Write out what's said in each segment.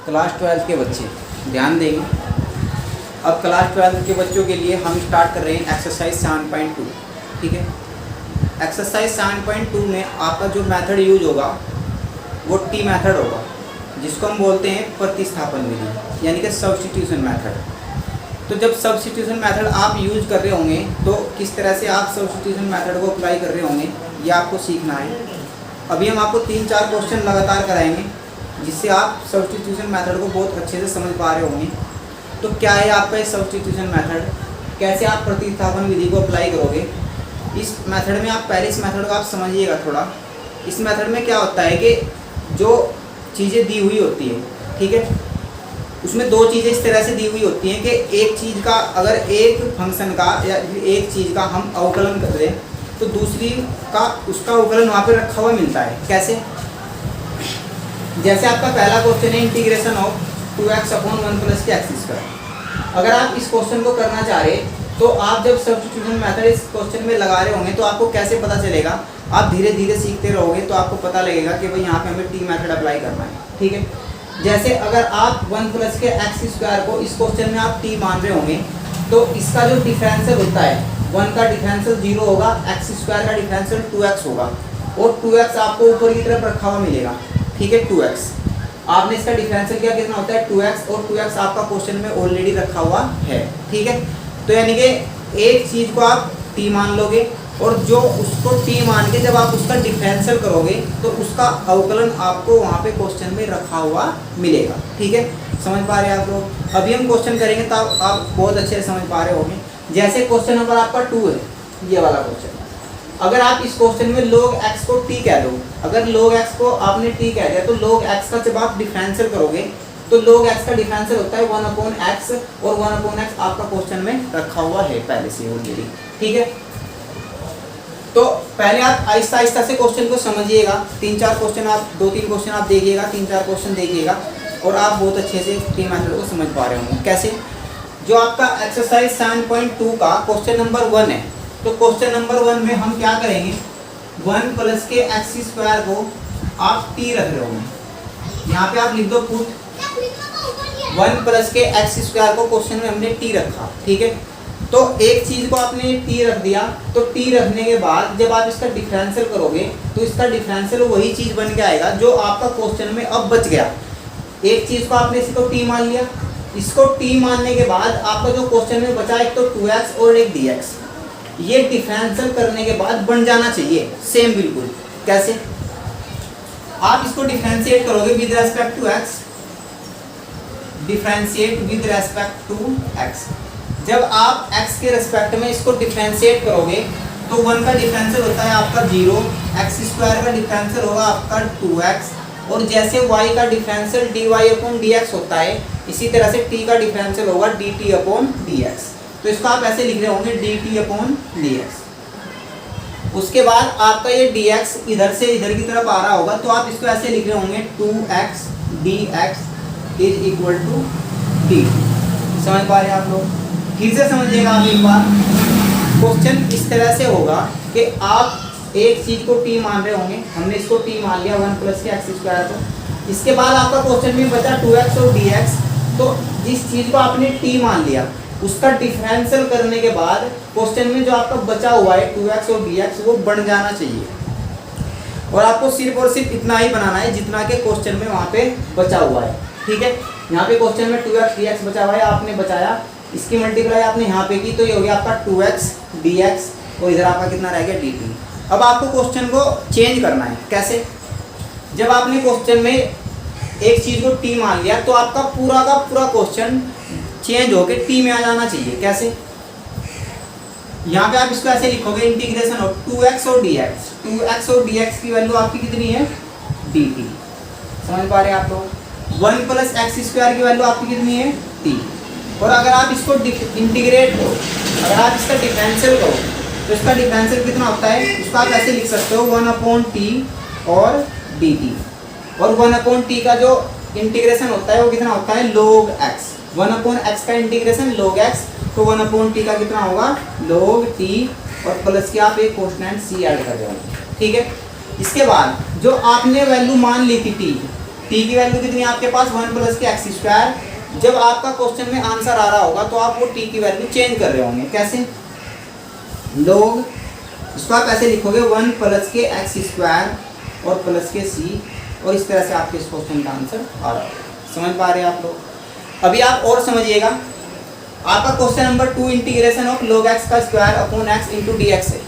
Class 12 के बच्चे ध्यान देंगे। अब क्लास 12 के बच्चों के लिए हम स्टार्ट कर रहे हैं एक्सरसाइज 7.2। ठीक है, एक्सरसाइज 7.2 में आपका जो मेथड यूज होगा वो टी मेथड होगा, जिसको हम बोलते हैं प्रतिस्थापन विधि, यानी कि सब्स्टिट्यूशन मेथड। तो जब सब्स्टिट्यूशन मेथड आप यूज कर रहे होंगे तो किस तरह से आप सब्स्टिट्यूशन मेथड को अप्लाई कर रहे होंगे ये आपको सीखना है। अभी हम आपको 3-4 क्वेश्चन लगातार कराएंगे जिससे आप सब्स्टिट्यूशन मेथड को बहुत अच्छे से समझ पा रहे होंगे। तो क्या है आपका ये सब्स्टिट्यूशन मेथड, कैसे आप प्रतिस्थापन विधि को अप्लाई करोगे। इस मेथड में आप पहले इस मेथड को आप समझिएगा थोड़ा। इस मेथड में क्या होता है कि जो चीज़ें दी हुई होती है, ठीक है, उसमें दो चीज़ें इस तरह से दी हुई होती हैं कि एक चीज़ का अगर एक फंक्शन का या एक चीज़ का हम अवकलन कर दें तो दूसरी का उसका अवकलन वहाँ पे रखा हुआ मिलता है। कैसे, जैसे आपका पहला क्वेश्चन है integration of 2x upon 1 plus के एक्स स्क्वायर। अगर आप इस क्वेश्चन को करना चाह रहे तो आप जब सब्स्टिट्यूशन मेथड इस क्वेश्चन में लगा रहे होंगे तो आपको कैसे पता चलेगा, आप धीरे धीरे सीखते रहोगे तो आपको पता लगेगा कि भाई यहाँ पे हमें टी मेथड अप्लाई करना है। ठीक है, जैसे अगर आप 1 प्लस के एक्स स्क्वायर को इस क्वेश्चन में आप टी मान रहे होंगे तो इसका जो डिफरेंशियल होता है 1 का डिफरेंशियल 0 होगा, एक्स स्क्वायर का डिफरेंशियल 2x होगा और 2x आपको ऊपर की तरफ रखा हुआ मिलेगा। ठीक है, 2x आपने इसका डिफरेंशियल क्या कितना होता है 2x और 2x आपका क्वेश्चन में ऑलरेडी रखा हुआ है। ठीक है, तो यानी कि एक चीज़ को आप t मान लोगे और जो उसको t मान के जब आप उसका डिफरेंशियल करोगे तो उसका अवकलन आपको वहाँ पे क्वेश्चन में रखा हुआ मिलेगा। ठीक है, समझ पा रहे हैं आप लोग। अभी हम क्वेश्चन करेंगे तो आप बहुत अच्छे से समझ पा रहे होंगे। जैसे क्वेश्चन नंबर आपका 2 है, ये वाला क्वेश्चन। अगर आप इस क्वेश्चन में log x को t कह दो, अगर log x को आपने t कह दिया तो log x का जब आप डिफरेंशियल करोगे तो log x का डिफरेंशियल होता है 1/x और 1/x आपका क्वेश्चन में रखा हुआ है पहले से ऑलरेडी। ठीक है, तो पहले आप आहिस्ता आहिस्ता से क्वेश्चन को समझिएगा। 3-4 क्वेश्चन आप 2-3 क्वेश्चन आप देखिएगा, 3-4 क्वेश्चन देखिएगा और आप बहुत अच्छे से टी मेथड को समझ पा रहे होंगे। कैसे, जो आपका एक्सरसाइज 7.2 का क्वेश्चन नंबर 1 है, तो क्वेश्चन नंबर 1 में हम क्या करेंगे, 1 प्लस के एक्स स्क्वायर को आप टी रख रहे होंगे। यहाँ पे आप लिख दो पुट 1 प्लस के एक्स स्क्वायर को क्वेश्चन में हमने टी रखा। ठीक है, तो एक चीज़ को आपने टी रख दिया तो टी रखने के बाद जब आप इसका डिफरेंशियल करोगे तो इसका डिफरेंशियल वही चीज़ बन के आएगा जो आपका क्वेश्चन में अब बच गया। एक चीज़ को आपने इसको टी मान लिया, इसको टी मानने के बाद आपका जो क्वेश्चन में बचा एक तो 2x और एक dx, ये डिफरेंशियल करने के बाद बन जाना चाहिए सेम बिल्कुल। कैसे, आप इसको डिफरेंशिएट करोगे with respect to x, differentiate with respect to x। जब आप x के रेस्पेक्ट में इसको डिफरेंशिएट करोगे तो 1 का डिफरेंशियल होता है आपका 0, एक्स स्क्वायर का डिफरेंशियल होगा आपका 2x और जैसे y का डिफरेंशियल dy/dx होता है इसी तरह से t का डिफरेंशियल होगा dt/dx। तो इसको आप ऐसे लिख रहे होंगे dt/dx। उसके बाद आपका ये dx इधर से इधर की तरफ आ रहा होगा तो आप इसको ऐसे लिख रहे होंगे 2x dx = dt। समझ पा रहे हैं आप लोग। फिर से समझिएगा आप एक बार, क्वेश्चन इस तरह से होगा कि आप एक चीज़ को t मान रहे होंगे, हमने इसको t मान लिया 1 प्लस के एक्स स्क्वायर को। इसके बाद आपका क्वेश्चन में बचा 2x और dx, तो जिस चीज़ को आपने t मान लिया उसका डिफरेंशियल करने के बाद क्वेश्चन में जो आपका बचा हुआ है 2x और dx वो बन जाना चाहिए और आपको सिर्फ और सिर्फ इतना ही बनाना है जितना के क्वेश्चन में वहाँ पे बचा हुआ है। ठीक है, यहाँ पे क्वेश्चन में 2x dx बचा हुआ है, आपने बचाया, इसकी मल्टीप्लाई आपने यहाँ पे की तो ये हो गया आपका 2x dx और इधर आपका कितना रह गया dt। अब आपको क्वेश्चन को चेंज करना है। कैसे, जब आपने क्वेश्चन में एक चीज़ को t मान लिया तो आपका पूरा का पूरा क्वेश्चन चेंज होके t में आ जाना चाहिए। कैसे, यहाँ पे आप इसको ऐसे लिखोगे इंटीग्रेशन ऑफ 2x और dx, 2x और dx की वैल्यू आपकी कितनी है dt। समझ पा रहे हैं आप लोग। 1 प्लस एक्स स्क्वायर की वैल्यू आपकी कितनी है t और अगर आप इसको इंटीग्रेट करो, अगर आप इसका डिफरेंशियल करो तो इसका डिफरेंशियल कितना होता है, उसका आप ऐसे लिख सकते हो 1/t और dt और 1/t का जो इंटीग्रेशन होता है वो कितना होता है log x। 1/x का इंटीग्रेशन log x, तो 1/t का कितना होगा log t और प्लस के आप एक कोएफिशिएंट c ऐड कर रहे हो। ठीक है, इसके बाद जो आपने वैल्यू मान ली थी t, टी की वैल्यू कितनी है आपके पास 1 प्लस के एक्स स्क्वायर। जब आपका क्वेश्चन में आंसर आ रहा होगा तो आप वो टी की वैल्यू चेंज कर रहे होंगे। कैसे? लोग इसको आप ऐसे लिखोगे 1 प्लस के एक्स स्क्वायर और प्लस के सी, और इस तरह से आपके इस क्वेश्चन का आंसर आ रहा होगा। समझ पा रहे हैं आप लोग? अभी आप और समझिएगा, आपका question number 2 integration of log x का square upon x into D x है।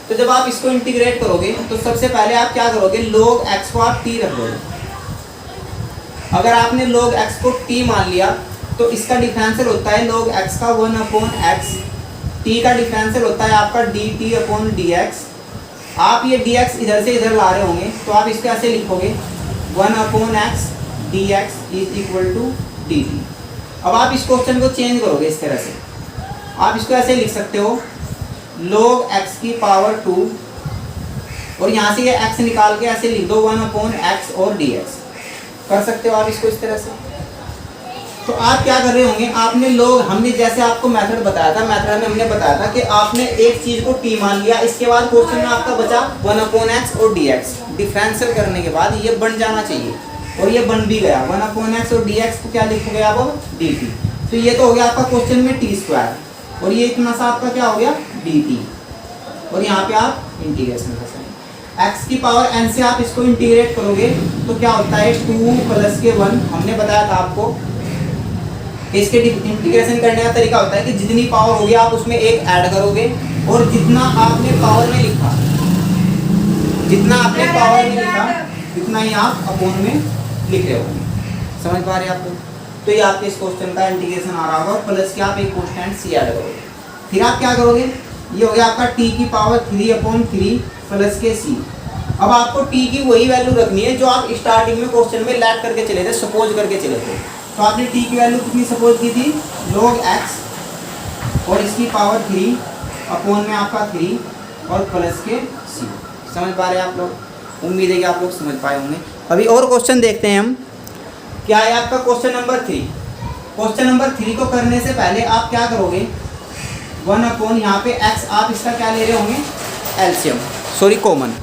तो जब आप इसको इंटीग्रेट करोगे तो सबसे पहले आप क्या करोगे, log x को आप t रख दोगे। अगर आपने log x को t मान लिया तो इसका डिफरेंशियल होता है log x का 1 अपॉन x, t का डिफरेंशियल होता है आपका dt अपॉन dx। आप ये dx इधर से इधर ला रहे होंगे तो आप इसको ऐसे लिखोगे 1 upon x dx is equal to dt। अब आप इस क्वेश्चन को चेंज करोगे इस तरह से, आप इसको ऐसे लिख सकते हो log x की पावर 2, और यहाँ से ये x निकाल के ऐसे लिख दो 1 अपॉन x और dx। कर सकते हो आप इसको इस तरह से। तो आप क्या कर रहे होंगे, आपने हमने जैसे आपको मेथड बताया था, मेथड में हमने बताया था कि आपने एक चीज को t मान लिया, इसके बाद क्वेश्चन में आपका बचा 1 अपॉन x और dx। डिफरेंशियल करने के बाद ये बन जाना चाहिए, और ये बन भी गया। 1 अपॉन x और dx को क्या लिखोगे आप अब, dt। तो ये तो हो गया आपका क्वेश्चन में t स्क्वायर, और ये इतना सा आपका क्या हो गया dt, और यहाँ पे आप इंटीग्रेशन कर सकते हैं। x की पावर n से आप इसको इंटीग्रेट करोगे तो क्या होता है 2 प्लस के 1। हमने बताया था आपको इसके इंटीग्रेशन करने का तरीका होता है कि जितनी पावर होगी आप उसमें एक ऐड करोगे, और जितना आपने पावर में लिखा, जितना आपने पावर में लिखा उतना ही आप अपॉन में लिख रहे होंगे। समझ पा रहे हैं आप लोग? तो ये आपके इस क्वेश्चन का इंटीग्रेशन आ रहा होगा, प्लस के आप एक कांस्टेंट सी ऐड करोगे। फिर आप क्या करोगे, ये हो गया आपका t की पावर 3 अपॉन 3 प्लस के सी। अब आपको t की वही वैल्यू रखनी है जो आप स्टार्टिंग में क्वेश्चन में लैट करके चले थे, सपोज करके चले थे। तो आपने t की वैल्यू कितनी सपोज की थी, log x और इसकी पावर 3 अपॉन में आपका 3 और प्लस के c। समझ पा रहे हैं आप लोग? उम्मीद है कि आप लोग समझ पाए होंगे। अभी और क्वेश्चन देखते हैं हम। क्या है आपका क्वेश्चन नंबर 3। क्वेश्चन नंबर 3 को करने से पहले आप क्या करोगे, 1 अपॉन यहाँ पे x, आप इसका क्या ले रहे होंगे, एलसीएम, सॉरी कॉमन।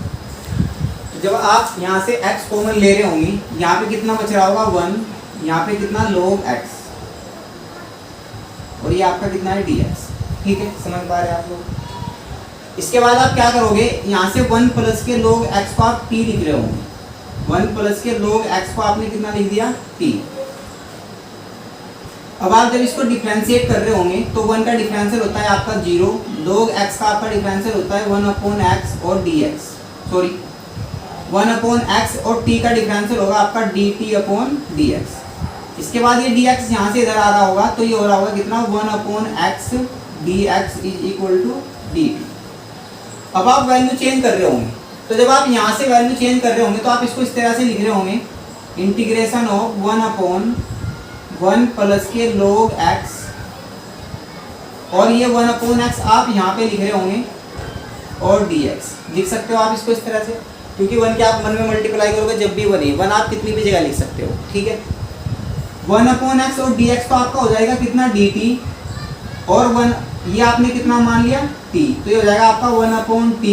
जब आप यहाँ से x कॉमन ले रहे होंगे, यहाँ पे कितना बच रहा होगा 1, यहाँ पे कितना log x, और ये आपका कितना है dx। ठीक है, समझ पा रहे हैं आप लोग? इसके बाद आप क्या करोगे, यहाँ से 1 प्लस के log x को आप t लिख रहे होंगे। 1 प्लस के log x को आपने कितना लिख दिया, t। अब आप जब इसको डिफरेंशिएट कर रहे होंगे तो 1 का डिफरेंशियल होता है आपका 0, log x का आपका डिफरेंशियल होता है 1 अपॉन x और dx, सॉरी 1 अपॉन x और t का डिफरेंशियल होगा आपका dt अपॉन dx। इसके बाद ये dx यहाँ से इधर आ रहा होगा तो ये हो रहा होगा कितना, 1 upon x dx is equal to dt। अब आप वैल्यू चेंज कर रहे होंगे, तो जब आप यहाँ से वैल्यू चेंज कर रहे होंगे तो आप इसको इस तरह से लिख रहे होंगे, इंटीग्रेशन ऑफ 1 अपॉन 1 प्लस के log x, और ये 1 अपॉन x आप यहाँ पे लिख रहे होंगे, और dx लिख सकते हो आप इसको इस तरह से, क्योंकि 1 के आप 1 में मल्टीप्लाई करोगे जब भी 1 है, 1 आप कितनी भी जगह लिख सकते हो। ठीक है, 1 अपॉन x और dx तो आपका हो जाएगा कितना dt, और 1 ये आपने कितना मान लिया t, तो ये हो जाएगा आपका 1 अपॉन t,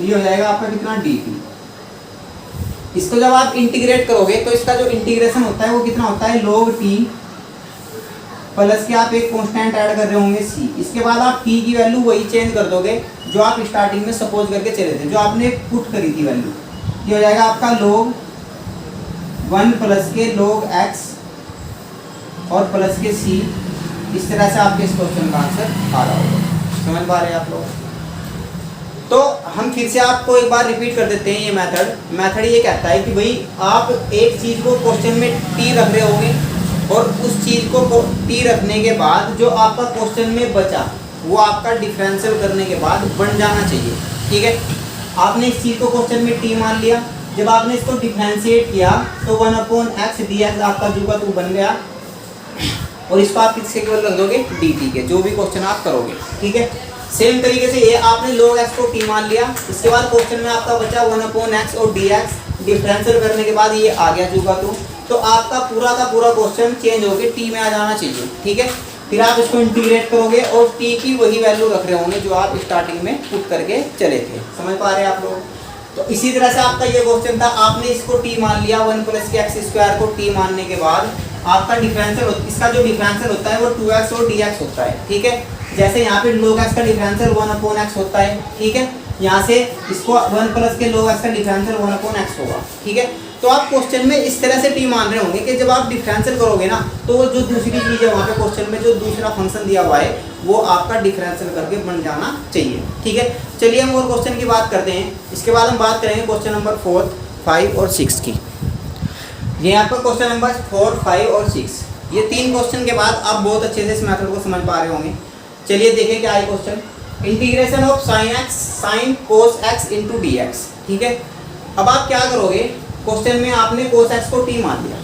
ये हो जाएगा आपका कितना dt। इसको जब आप इंटीग्रेट करोगे तो इसका जो इंटीग्रेशन होता है वो कितना होता है, log t प्लस के आप एक कांस्टेंट ऐड कर रहे होंगे c। इसके बाद आप t की वैल्यू वही चेंज कर दोगे जो आप स्टार्टिंग में सपोज करके चले थे, जो आपने पुट करी थी वैल्यू। ये हो जाएगा आपका log 1 प्लस के log x और प्लस के c। इस तरह से आपके इस क्वेश्चन का आंसर आ रहा होगा। समझ पा रहे हैं आप लोग? तो हम फिर से आपको एक बार रिपीट कर देते हैं। ये मेथड ये कहता है कि भाई आप एक चीज़ को क्वेश्चन में t रख रहे होंगे, और उस चीज़ को t रखने के बाद जो आपका क्वेश्चन में बचा वो आपका डिफरेंशियल करने के बाद बन जाना चाहिए। ठीक है, आपने इस चीज़ को क्वेश्चन में t मान लिया, जब आपने इसको डिफरेंशिएट किया तो 1 अपॉन x dx आपका जो का तो बन गया, और इसको आप किसके केवल रख दोगे, dt के, जो भी क्वेश्चन आप करोगे। ठीक है, सेम तरीके से ये आपने log x को t मान लिया, इसके बाद क्वेश्चन में आपका बचा 1 अपॉन x और dx, डिफरेंशियल करने के बाद ये आ गया जो का तो आपका पूरा का पूरा क्वेश्चन चेंज होकर t में आ जाना चाहिए। ठीक है, फिर आप इसको इंटीग्रेट करोगे और t की वही वैल्यू रख रहे होंगे जो आप स्टार्टिंग में पुट करके चले थे। समझ पा रहे हैं आप लोग? तो इसी तरह से आपका ये क्वेश्चन था, आपने इसको t मान लिया, 1 प्लस के एक्स स्क्वायर को t मानने के बाद आपका डिफरेंशियल, इसका जो डिफरेंशियल होता है वो 2x और dx होता है, ठीक है। जैसे यहाँ पे log x का डिफरेंशियल 1/x होता है, ठीक है। यहाँ से इसको 1 प्लस के log x का डिफरेंशियल 1/x होगा, ठीक है। तो आप क्वेश्चन में इस तरह से t मान रहे होंगे कि जब आप डिफरेंशियल करोगे ना, तो वो जो दूसरी चीज़ है वहाँ पे क्वेश्चन में जो दूसरा फंक्शन दिया हुआ है वो आपका डिफरेंशियल करके बन जाना चाहिए, ठीक है। चलिए हम और क्वेश्चन की बात करते हैं। इसके बाद हम बात करेंगे क्वेश्चन नंबर 4, 5 और 6 की। ये आपका क्वेश्चन नंबर 4, 5 और 6, ये 3 क्वेश्चन के बाद आप बहुत अच्छे से इस मेथड को समझ पा रहे होंगे। चलिए देखिए क्या है question. Integration of sine x sine cos x into D x, ठीक है। अब आप क्या करोगे, क्वेश्चन में आपने कोस एक्स को टी मान लिया।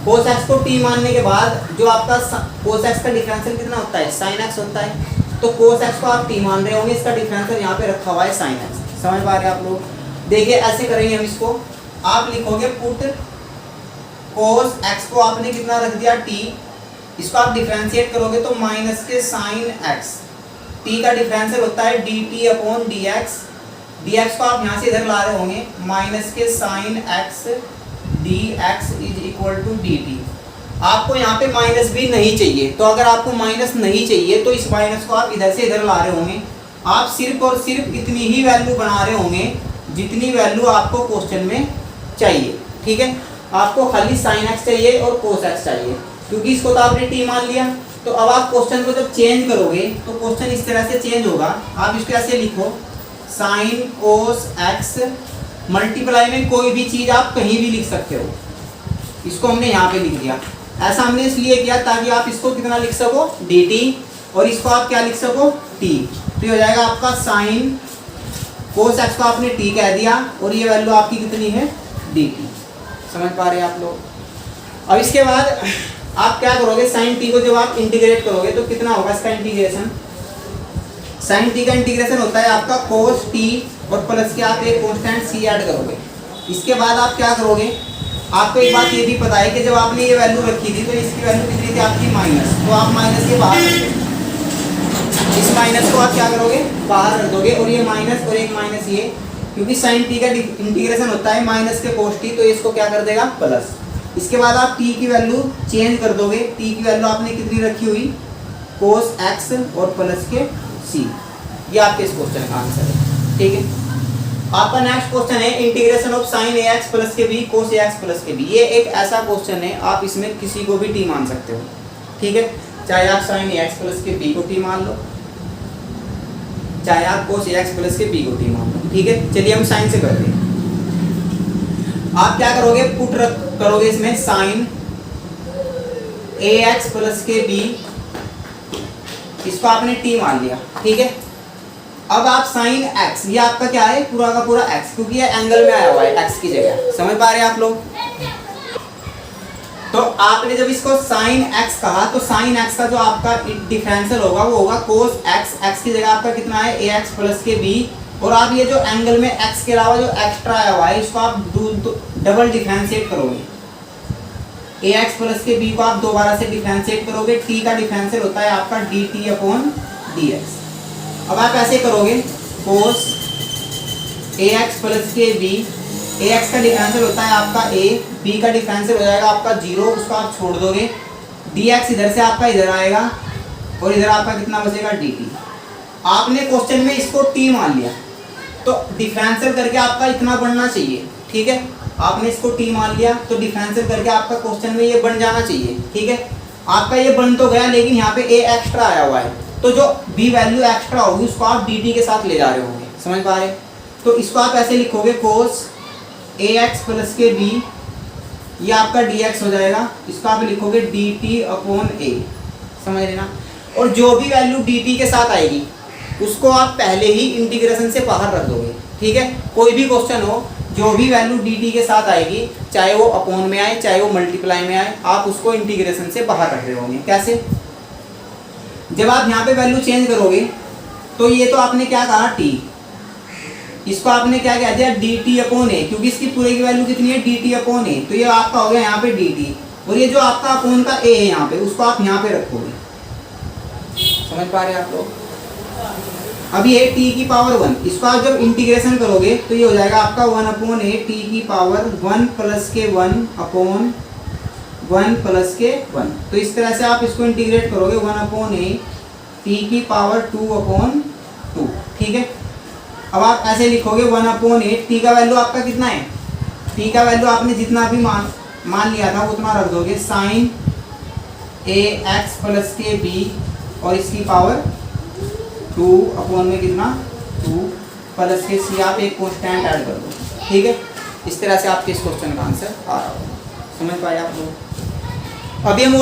कोस एक्स को टी मानने के बाद जो आपका कोस एक्स का डिफरेंशियल कितना होता है, साइन एक्स होता है। तो कोस एक्स को आप टी मान रहे होंगे, इसका डिफरेंशियल यहाँ पे रखा हुआ है साइन एक्स। समझ पा रहे हैं आप लोग? देखिए ऐसे करेंगे हम इसको, आप लिखोगे पुट कोस एक्स को आपने कितना रख दिया टी, इसको आप डिफरेंशिएट करोगे तो माइनस के साइन एक्स, टी का डिफरेंशियल होता है D T upon D x. D x को आप यहाँ से इधर ला रहे होंगे, माइनस के sine x d x is equal to d t. आपको यहाँ पे माइनस भी नहीं चाहिए, तो अगर आपको माइनस नहीं चाहिए तो इस माइनस को आप इधर से इधर ला रहे होंगे। आप सिर्फ और सिर्फ इतनी ही वैल्यू बना रहे होंगे जितनी वैल्यू आपको क्वेश्चन में चाहिए, ठीक है। आपको खाली साइन एक्स चाहिए और कोस एक्स चाहिए, क्योंकि इसको तो आपने टी मान लिया। तो अब आप क्वेश्चन को जब चेंज करोगे तो क्वेश्चन इस तरह से चेंज होगा। आप इसको ऐसे लिखो, साइन कोस एक्स मल्टीप्लाई में कोई भी चीज़ आप कहीं भी लिख सकते हो। इसको हमने यहाँ पे लिख दिया। ऐसा हमने इसलिए किया ताकि आप इसको कितना लिख सको, डी टी, और इसको आप क्या लिख सको, टी। तो हो जाएगा आपका साइन कोस एक्स को आपने टी कह दिया और ये वैल्यू आपकी कितनी है, डी टी। समझ पा रहे हैं आप लोग? अब इसके बाद आप क्या करोगे, साइन टी को जब आप इंटीग्रेट करोगे तो कितना होगा इसका इंटीग्रेशन। साइन टी का इंटीग्रेशन होता है आपका कोस टी और प्लस के आप एक कांस्टेंट सी ऐड करोगे। इसके बाद आप क्या करोगे, आपको एक बात ये भी पता है कि जब आपने ये वैल्यू रखी थी तो इसकी वैल्यू कितनी थी आपकी, माइनस। तो आप माइनस के बाहर रख दोगे, इस माइनस को आप क्या करोगे, बाहर रख दोगे, और ये माइनस और एक माइनस ये, क्योंकि साइन टी का इंटीग्रेशन होता है माइनस के कोस टी, तो इसको क्या कर देगा, प्लस। इसके बाद आप टी की वैल्यू चेंज कर दोगे। टी की वैल्यू आपने कितनी रखी हुई, कोस एक्स और प्लस के सी। ये आपके इस क्वेश्चन का आंसर है, ठीक है। आपका नेक्स्ट क्वेश्चन है integration of sine A x plus के बी कोस ए एक्स प्लस के बी। ये एक ऐसा क्वेश्चन है, आप इसमें किसी को भी टी मान सकते हो, ठीक है। चाहे आप साइन ए एक्स प्लस के बी को टी मान लो, चाहे आप कोस ए एक्स प्लस के बी को टी मान लो, ठीक है। चलिए हम साइन से करते हैं। आप क्या करोगे, पुट करोगे इसमें साइन ए एक्स प्लस के बी, इसको आपने टी मान लिया, ठीक है। अब आप साइन एक्स, ये आपका क्या है, पूरा का पूरा एक्स, क्योंकि ये एंगल में आया हुआ है एक्स की जगह। समझ पा रहे हैं आप लोग? तो आपने जब इसको साइन एक्स कहा तो साइन एक्स का जो आपका डिफरेंशियल होगा वो होगा कोस एक्स। एक्स की जगह आपका कितना है, ए एक्स प्लस के बी, और आप ये जो एंगल में एक्स के अलावा जो एक्स्ट्रा आया हुआ है इसको आप डबल डिफरेंशिएट करोगे। ए एक्स प्लस के बी को आप दोबारा से डिफरेंशिएट करोगे। टी का डिफरेंशियल होता है आपका D T upon D x. अब आप ऐसे करोगे, कोस ए एक्स प्लस के बी, ए एक्स का डिफरेंशियल होता है आपका ए, बी का डिफरेंशियल हो जाएगा आपका 0, उसको आप छोड़ दोगे। डी एक्स इधर से आपका इधर आएगा और इधर आपका कितना बचेगा, डी टी। आपने क्वेश्चन में इसको टी मान लिया तो डिफरेंशियल करके आपका इतना बनना चाहिए, ठीक है। आपने इसको टी मान लिया तो डिफरेंशियल करके आपका क्वेश्चन में ये बन जाना चाहिए, ठीक है। आपका ये बन तो गया, लेकिन यहाँ पे ए एक्स्ट्रा आया हुआ है, तो जो बी वैल्यू एक्स्ट्रा होगी उसको आप डी टी के साथ ले जा रहे होंगे। समझ पा रहे? तो इसको आप ऐसे लिखोगे, कोस ए एक्स प्लस के बी, ये आपका डी एक्स हो जाएगा, इसको आप लिखोगे डी टी अपॉन ए। समझ लेना। और जो भी वैल्यू डी टी के साथ आएगी उसको आप पहले ही इंटीग्रेशन से बाहर रख दोगे, ठीक है। कोई भी क्वेश्चन हो, जो भी वैल्यू डी टी के साथ आएगी, चाहे वो अपॉन में आए चाहे वो मल्टीप्लाई में आए, आप उसको इंटीग्रेशन से बाहर रख रहे होंगे। कैसे? जब आप यहाँ पे वैल्यू चेंज करोगे तो ये तो आपने क्या कहा, टी, इसको आपने क्या कह दिया, डी टी अपॉन ए, क्योंकि इसकी पूरे की वैल्यू कितनी है, डी टी अपॉन ए। तो ये आपका हो गया यहाँ पे डी टी, और ये जो आपका अपॉन का ए है यहाँ पे, उसको आप यहाँ पे रखोगे। समझ पा रहे हैं आप लोग? अब ये टी की पावर 1, इसको आप जब इंटीग्रेशन करोगे तो ये हो जाएगा आपका 1/a टी की पावर 1 प्लस के 1 अपॉन 1 प्लस के 1। तो इस तरह से आप इसको इंटीग्रेट करोगे 1/a टी की पावर 2/2। ठीक है, अब आप ऐसे लिखोगे 1/a, टी का वैल्यू आपका कितना है, टी का वैल्यू आपने जितना भी मान लिया था उतना रख दोगे, साइन ए एक्स प्लस के बी और इसकी पावर 2 अपॉन में कितना 2 प्लस के सी, आप एक कॉन्स्टेंट ऐड कर दो। ठीक है, इस तरह से आपके इस क्वेश्चन का आंसर आ रहा होगा। समझ पाए आप लोग? अभी हम